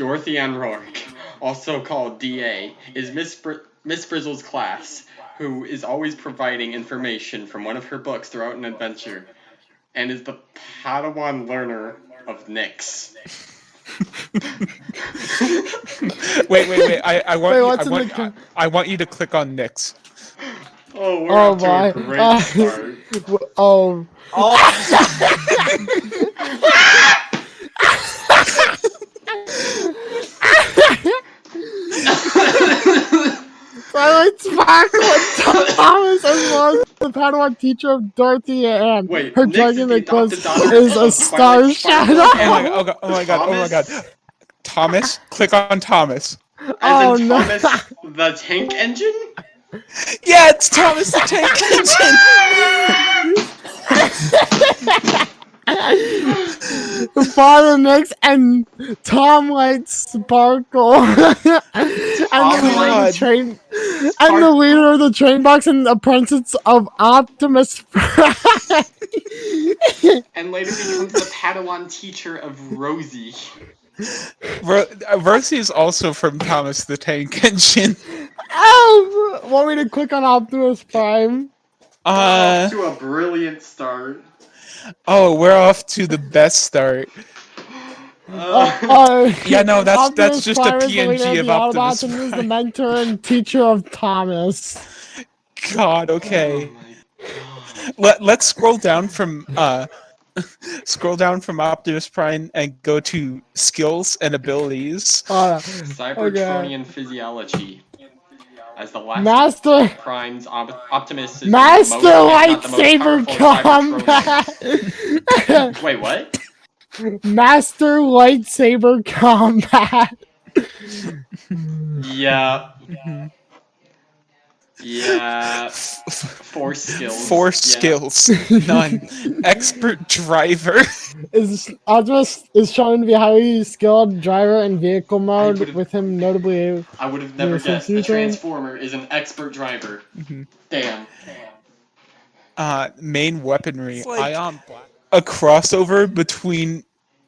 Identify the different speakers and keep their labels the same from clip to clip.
Speaker 1: Dorothy Ann Rourke, also called DA, is Miss Frizzle's class, who is always providing information from one of her books throughout an adventure, and is the Padawan learner of Nyx.
Speaker 2: Wait. I want you to click on Nyx.
Speaker 1: Oh, we're off to a great start.
Speaker 3: Oh. Twilight Sparkle and Thomas, as well as the Padawan teacher of Dorothy Ann.
Speaker 1: Wait,
Speaker 3: her
Speaker 1: Nyx
Speaker 3: dragon
Speaker 1: is the
Speaker 3: necklace
Speaker 1: adopted daughter
Speaker 3: is a
Speaker 1: of
Speaker 3: star
Speaker 1: Twilight Sparkle?
Speaker 3: shadow.
Speaker 2: Oh my god. Thomas, click on Thomas.
Speaker 1: As in Thomas the Tank Engine?
Speaker 2: Yeah, it's Thomas the Tank Engine.
Speaker 3: Father Nyx and Tom Light Sparkle. And the leader of the train box and apprentice of Optimus Prime.
Speaker 1: And later becomes the Padawan teacher of Rosie.
Speaker 2: Rosie is also from Thomas the Tank Engine.
Speaker 3: Oh, want me to click on Optimus Prime?
Speaker 1: Off to a brilliant start.
Speaker 2: Oh, we're off to the best start. Yeah, no, that's just a PNG of Optimus Prime.
Speaker 3: And is the mentor and teacher of Thomas.
Speaker 2: God, okay.
Speaker 1: Oh my God.
Speaker 2: Let's scroll down from Optimus Prime and go to skills and abilities.
Speaker 1: Cybertronian physiology. As the last
Speaker 3: Master
Speaker 1: Prime's Optimus is
Speaker 3: Master
Speaker 1: the most
Speaker 3: Lightsaber Combat.
Speaker 1: Wait, what?
Speaker 3: Master Lightsaber Combat.
Speaker 1: Yeah. Yeah. 4 skills.
Speaker 2: 4 skills. None. Expert driver.
Speaker 3: Optimus is shown to be a highly skilled driver in vehicle mode, with him notably.
Speaker 1: I would have never guessed the Transformer is an expert driver. Damn.
Speaker 2: Main weaponry. Ion Black. A crossover between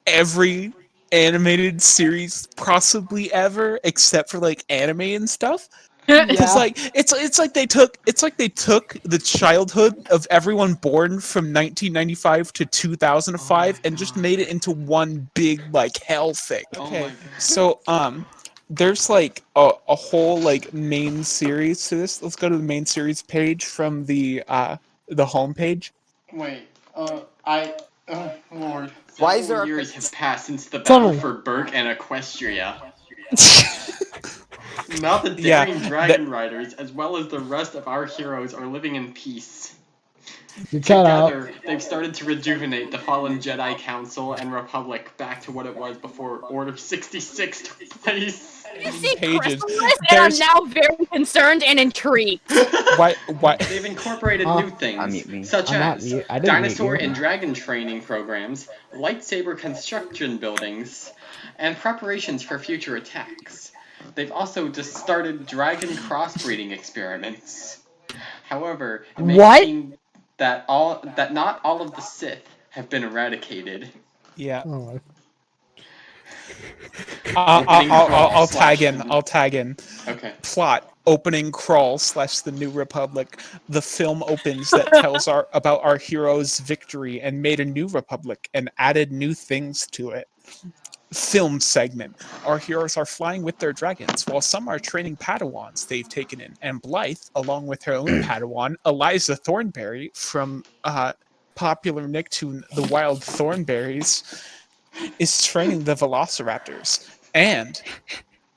Speaker 2: every animated series possibly ever, except for like anime and stuff. Because it's like they took the childhood of everyone born from 1995 to 2005 and just made it into one big like hell thing. Okay, so there's like a whole like main series to this. Let's go to the main series page from the home page.
Speaker 1: Wait, Lord.
Speaker 4: Why is there
Speaker 1: years have passed since the battle for Berk and Equestria. Now the daring dragon riders, as well as the rest of our heroes, are living in peace. Together, they've started to rejuvenate the fallen Jedi Council and Republic back to what it was before Order 66 took place.
Speaker 2: Pages.
Speaker 5: And I'm now very concerned and intrigued.
Speaker 2: Why?
Speaker 1: They've incorporated new things, such as dinosaur and dragon training programs, lightsaber construction buildings, and preparations for future attacks. They've also just started dragon crossbreeding experiments. However, it may seem that not all of the Sith have been eradicated.
Speaker 2: Yeah. I'll tag in.
Speaker 1: Okay.
Speaker 2: Plot: opening crawl / the New Republic. The film opens that tells about our heroes' victory and made a new republic and added new things to it. Film segment: our heroes are flying with their dragons, while some are training Padawans they've taken in. And Blythe, along with her own Padawan, Eliza Thornberry, from popular Nicktoon The Wild Thornberries, is training the Velociraptors. And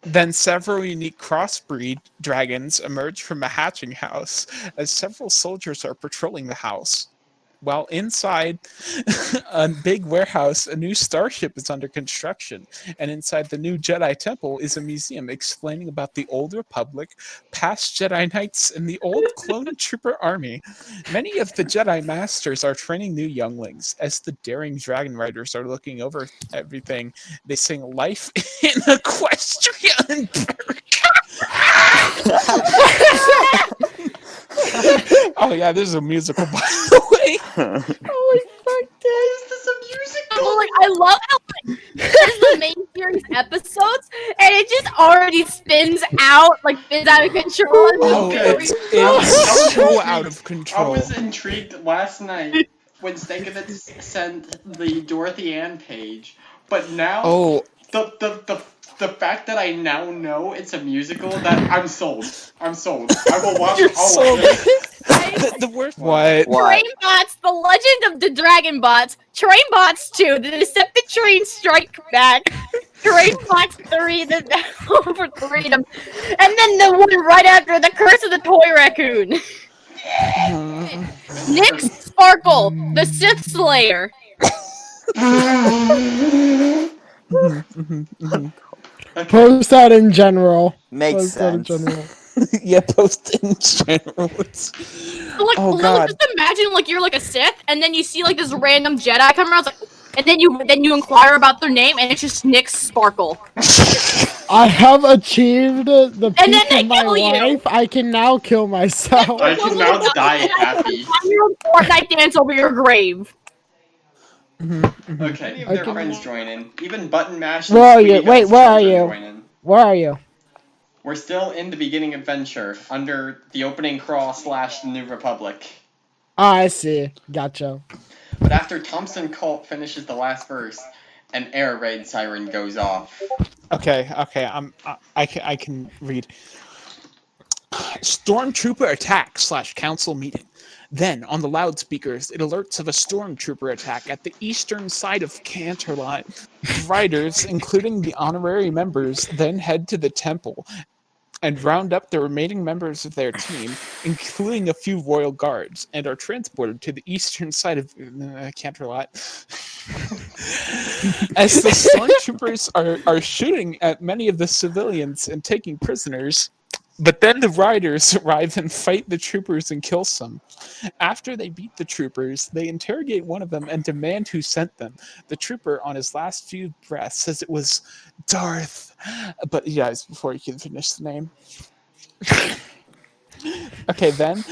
Speaker 2: then several unique crossbreed dragons emerge from a hatching house, as several soldiers are patrolling the house. While inside a big warehouse, a new starship is under construction, and inside the new Jedi Temple is a museum explaining about the old Republic, past Jedi Knights, and the old clone trooper army. Many of the Jedi Masters are training new younglings. As the daring dragon riders are looking over everything, they sing "Life in Equestria" and Oh yeah, this is a musical, by the way.
Speaker 3: Oh my fuck,
Speaker 1: Is this a musical?
Speaker 5: I love how this is the main series episodes, and it just already spins out of control.
Speaker 2: Oh, it's so out of control.
Speaker 1: I was intrigued last night when Stankovitz sent the Dorothy Ann page, but now the fact that I now know it's a musical, that I'm sold. I will watch all of it.
Speaker 2: The worst what?
Speaker 5: Trainbots, The Legend of the Dragon Bots, Trainbots 2, The Deceptive Train Strike Back, Trainbots 3, The Battle for Freedom, and then the one right after, The Curse of the Toy Raccoon. Nick Sparkle, The Sith Slayer.
Speaker 3: Post that in general.
Speaker 4: Makes sense.
Speaker 2: Yeah, post in general.
Speaker 5: God. Just imagine you're a Sith, and then you see this random Jedi come around, and then you inquire about their name, and it's just Nick Sparkle.
Speaker 3: I have achieved the peak of my life.
Speaker 5: You.
Speaker 3: I can now kill myself.
Speaker 1: I can now die happy.
Speaker 5: Fortnite dance over your grave.
Speaker 1: Okay, any of their friends join in. Even Button Mash.
Speaker 3: Where are you? Wait, where are you? Where are you?
Speaker 1: We're still in the beginning adventure, under the opening crawl / the New Republic.
Speaker 3: Ah, I see. Gotcha.
Speaker 1: But after Thompson Colt finishes the last verse, an air raid siren goes off.
Speaker 2: Okay. I can read. Stormtrooper attack / council meeting. Then, on the loudspeakers, it alerts of a stormtrooper attack at the eastern side of Canterlot. Riders, including the honorary members, then head to the temple and round up the remaining members of their team, including a few royal guards, and are transported to the eastern side of Canterlot. As the stormtroopers are shooting at many of the civilians and taking prisoners, but then the riders arrive and fight the troopers and kill some. After they beat the troopers, they interrogate one of them and demand who sent them. The trooper, on his last few breaths, says it was Darth. But yeah, before you can finish the name. Okay, then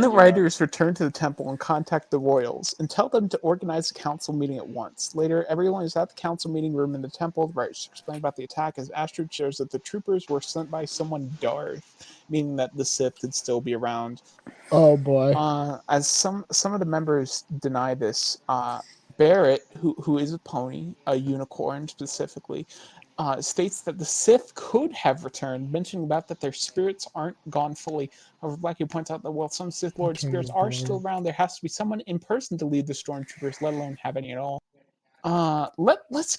Speaker 2: the riders return to the temple and contact the royals and tell them to organize a council meeting at once. Later, everyone is at the council meeting room in the temple. The riders explain about the attack as Astrid shares that the troopers were sent by someone Darth, meaning that the Sith could still be around.
Speaker 3: Oh boy.
Speaker 2: As some of the members deny this, Barrett, who is a pony, a unicorn specifically, states that the Sith could have returned, mentioning about that their spirits aren't gone fully. However, Blackie points out that while some Sith Lord spirits are still around, there has to be someone in person to lead the stormtroopers, let alone have any at all. Let's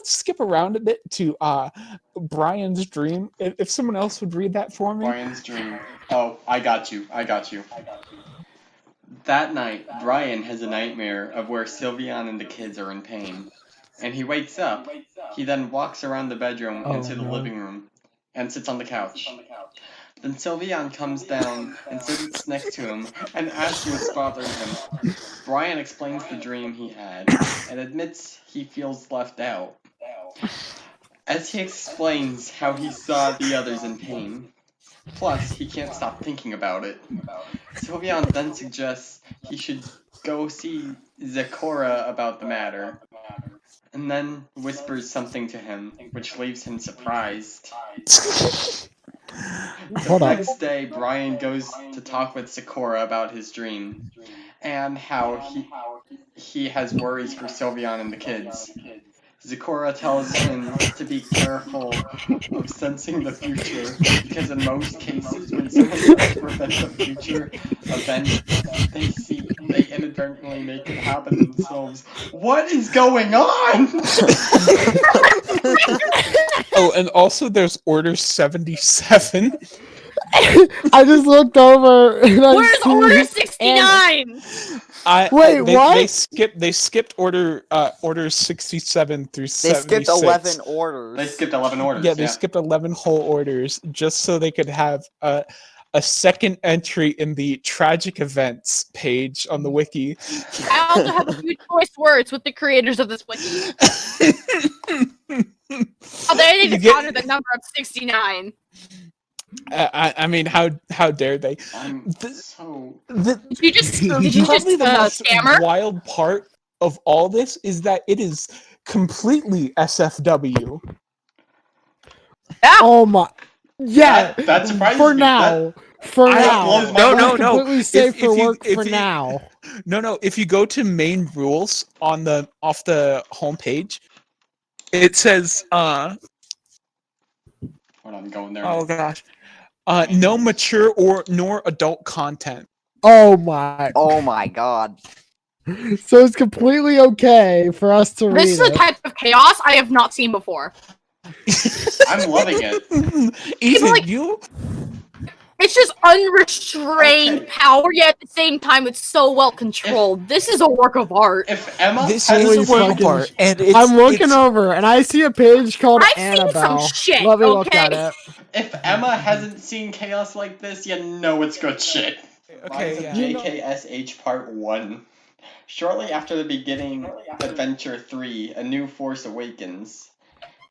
Speaker 2: skip around a bit to Brian's dream. If someone else would read that for me.
Speaker 1: Brian's dream. Oh, I got you. That night, Brian has a nightmare of where Sylveon and the kids are in pain. And he wakes up. He then walks around the bedroom into the living room and sits on the couch. Then Sylveon comes down and sits next to him and asks what's bothering him. Brian explains the dream he had and admits he feels left out. As he explains how he saw the others in pain. Plus, he can't stop thinking about it. Sylveon then suggests he should go see Zecora about the matter. And then whispers something to him, which leaves him surprised. The next day, Brian goes to talk with Zecora about his dream, and how he has worries for Sylveon and the kids. Zecora tells him to be careful of sensing the future, because in most cases, when someone tries to prevent a future event, they inadvertently make it happen themselves. What is going on?
Speaker 2: Oh, and also there's Order 77.
Speaker 3: I just looked over. And
Speaker 5: where's Order 69?
Speaker 3: What?
Speaker 2: They skipped orders 67 through 76.
Speaker 4: They skipped 11 orders.
Speaker 1: They skipped 11 orders.
Speaker 2: Yeah, they skipped 11 whole orders just so they could have a second entry in the tragic events page on the wiki.
Speaker 5: I also have a few choice words with the creators of this wiki. Oh, they didn't even honor the number of 69.
Speaker 2: I mean, how dare they?
Speaker 5: Did you just
Speaker 2: the
Speaker 5: stammer?
Speaker 2: wild part of all this is that it is completely SFW.
Speaker 5: Yeah.
Speaker 3: Oh my. Yeah.
Speaker 1: That surprises
Speaker 3: for
Speaker 1: me.
Speaker 3: now. For now.
Speaker 1: No.
Speaker 3: Completely safe for work for now.
Speaker 2: No. If you go to main rules off the homepage, it says
Speaker 1: Hold on, going there.
Speaker 2: Oh gosh. No mature nor adult content.
Speaker 3: Oh my.
Speaker 4: Oh my god.
Speaker 3: So it's completely okay for us to read
Speaker 5: This is a type of chaos I have not seen before.
Speaker 1: I'm loving it.
Speaker 2: Even
Speaker 5: like,
Speaker 2: you?
Speaker 5: It's just unrestrained power, yet at the same time it's so well controlled. This is a work of art.
Speaker 1: If Emma,
Speaker 2: this is a work of art, and
Speaker 3: I'm looking over and I see a page called
Speaker 5: I've
Speaker 3: Annabelle.
Speaker 5: seen some shit.
Speaker 3: Let me look at it.
Speaker 1: If Emma hasn't seen chaos like this, you know it's good shit.
Speaker 2: Okay,
Speaker 1: Rise of JKSH Part 1. Shortly after the beginning Adventure 3, A New Force Awakens,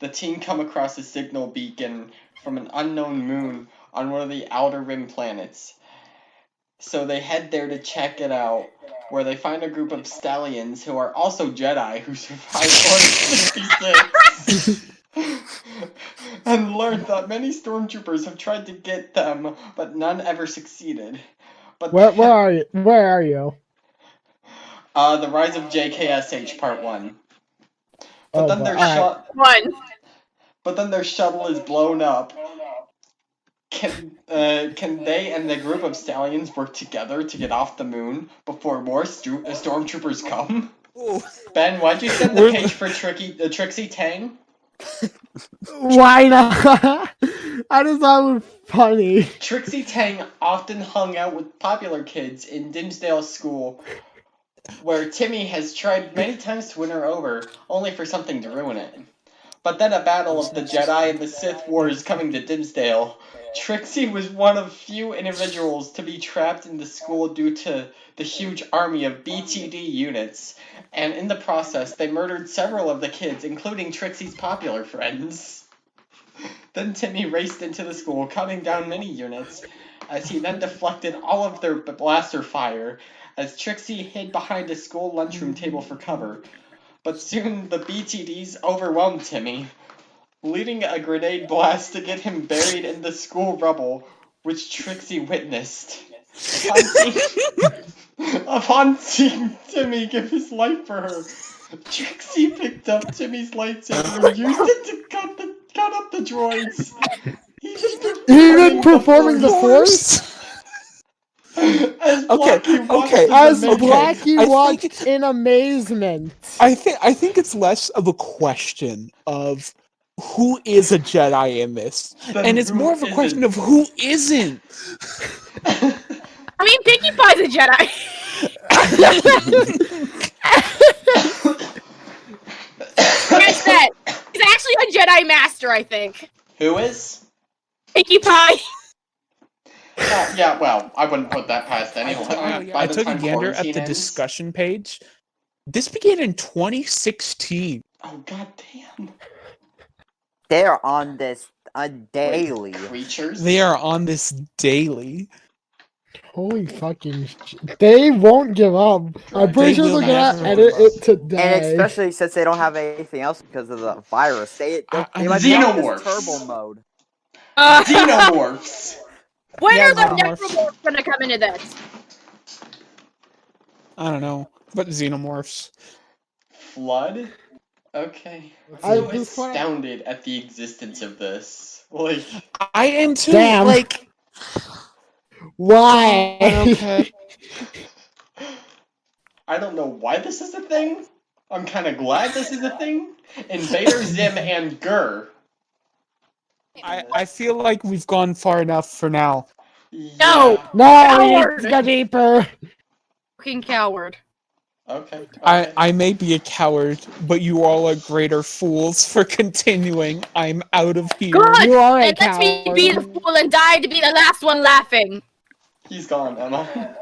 Speaker 1: the team come across a signal beacon from an unknown moon on one of the Outer Rim planets. So they head there to check it out, where they find a group of stallions who are also Jedi who survived Order 66. And learned that many stormtroopers have tried to get them, but none ever succeeded. But
Speaker 3: where are you? Where are you?
Speaker 1: The Rise of JKSH Part 1. But then their shuttle is blown up. Can they and the group of stallions work together to get off the moon before more stormtroopers come? Ooh. Ben, why'd you send the page for Trixie Tang?
Speaker 3: Why not? I just thought it was funny.
Speaker 1: Trixie Tang often hung out with popular kids in Dimsdale School, where Timmy has tried many times to win her over, only for something to ruin it. But then a battle of the Jedi and the Sith Wars coming to Dimsdale. Trixie was one of few individuals to be trapped in the school due to the huge army of BTD units, and in the process they murdered several of the kids, including Trixie's popular friends. Then Timmy raced into the school, cutting down many units, as he then deflected all of their blaster fire, as Trixie hid behind a school lunchroom table for cover. But soon the BTDs overwhelmed Timmy, leading a grenade blast to get him buried in the school rubble, which Trixie witnessed. Upon seeing Timmy give his life for her, Trixie picked up Timmy's lightsaber and used it to cut up the droids. Even
Speaker 3: performing the Force?
Speaker 1: As Blackie
Speaker 3: walked in amazement.
Speaker 2: I think it's less of a question of who is a Jedi in this, and it's more of a question of who isn't.
Speaker 5: I mean, Pinkie Pie's a Jedi. Like I said, he's actually a Jedi Master, I think.
Speaker 1: Who is?
Speaker 5: Pinkie Pie.
Speaker 1: Yeah, well, I wouldn't put that past anyone.
Speaker 2: I took a gander at the discussion page. This began in 2016.
Speaker 1: Oh, goddamn.
Speaker 4: They're on this daily.
Speaker 1: Creatures?
Speaker 2: They are on this daily.
Speaker 3: Holy fucking shit. They won't give up. I'm pretty sure they're gonna edit it today.
Speaker 4: And especially since they don't have anything else because of the virus. They might be on this turbo mode.
Speaker 1: Xenomorphs!
Speaker 5: When are the necromorphs gonna come into this?
Speaker 2: I don't know. But xenomorphs.
Speaker 1: Flood? Okay. I'm astounded at the existence of this. Like,
Speaker 2: I am too.
Speaker 3: Damn.
Speaker 2: Like,
Speaker 3: why?
Speaker 2: Okay.
Speaker 1: I don't know why this is a thing. I'm kind of glad this is a thing. Invader Zim and Gur.
Speaker 2: I feel like we've gone far enough for now.
Speaker 5: No!
Speaker 3: Let's go deeper.
Speaker 5: Fucking coward.
Speaker 1: Okay.
Speaker 2: I may be a coward, but you all are greater fools for continuing. I'm out of here.
Speaker 5: Good!
Speaker 3: You are a
Speaker 5: Let me be the fool and die to be the last one laughing.
Speaker 1: He's gone, Emma.